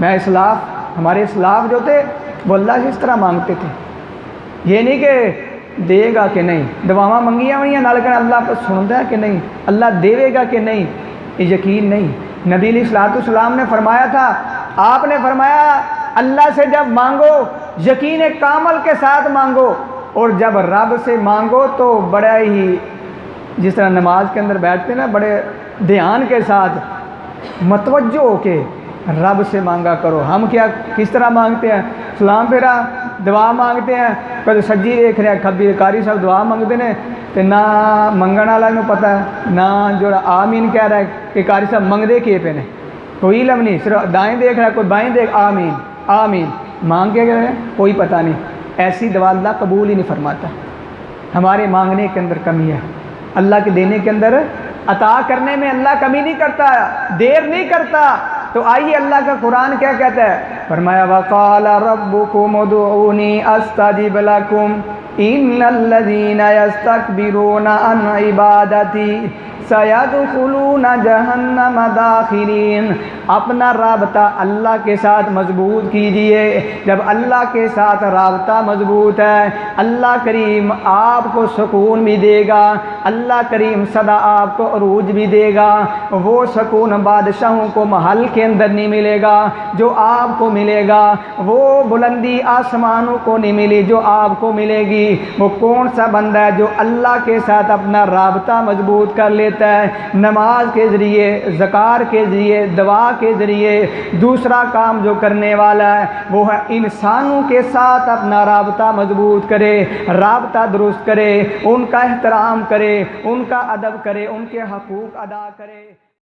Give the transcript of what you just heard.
میں اسلاف، ہمارے اسلاف جو تھے وہ اللہ سے اس طرح مانگتے تھے، یہ نہیں کہ دے گا کہ نہیں، دعاواں منگیاں ہوئی ہیں نالکن اللہ پر سنتا ہے کہ نہیں، اللہ دے گا کہ نہیں، یہ یقین نہیں۔ نبی علیہ الصلوۃ والسلام نے فرمایا تھا، آپ نے فرمایا اللہ سے جب مانگو یقین کامل کے ساتھ مانگو، اور جب رب سے مانگو تو بڑا ہی، جس طرح نماز کے اندر بیٹھتے نا، بڑے دھیان کے ساتھ متوجہ ہو کے رب سے مانگا کرو۔ ہم کیا کس طرح مانگتے ہیں؟ سلام پھیرا دعا مانگتے ہیں، کبھی سجی دیکھ رہے ہیں، کبھی قاری صاحب دعا مانگتے ہیں تو نہ منگن والا نو پتہ ہے، نہ جو آمین کہہ رہا ہے کہ قاری صاحب منگدے کے پہ نے، کوئی علم نہیں، صرف دائیں دیکھ رہا ہے، کوئی بائیں دیکھ، آمین آمین مانگ کے گئے کوئی پتہ نہیں۔ ایسی دعا اللہ قبول ہی نہیں فرماتا۔ ہمارے مانگنے کے اندر کمی ہے، اللہ کے دینے کے اندر، عطا کرنے میں اللہ کمی نہیں کرتا، دیر نہیں کرتا۔ تو آئیے اللہ کا قرآن کیا کہتا ہے، فرمایا وَقَالَ رَبُّكُمُ ادْعُونِي أَسْتَجِبْ لَكُمْ إِنَّ الَّذِينَ يَسْتَكْبِرُونَ عَنْ عِبَادَتِي سَيَدْخُلُونَ جَهَنَّمَ دَاخِرِينَ۔ اپنا رابطہ اللہ کے ساتھ مضبوط کیجئے۔ جب اللہ کے ساتھ رابطہ مضبوط ہے، اللہ کریم آپ کو سکون بھی دے گا، اللہ کریم سدا آپ کو عروج بھی دے گا۔ وہ سکون بادشاہوں کو محل کے اندر نہیں ملے گا جو آپ کو ملے گا، وہ بلندی آسمانوں کو نہیں ملی جو آپ کو ملے گی۔ وہ کون سا بندہ ہے جو اللہ کے ساتھ اپنا رابطہ مضبوط کر لیتا ہے، نماز کے ذریعے، زکوٰۃ کے ذریعے، دعا کے ذریعے۔ دوسرا کام جو کرنے والا ہے وہ ہے انسانوں کے ساتھ اپنا رابطہ مضبوط کرے، رابطہ درست کرے، ان کا احترام کرے، ان کا ادب کرے، ان کے حقوق ادا کرے۔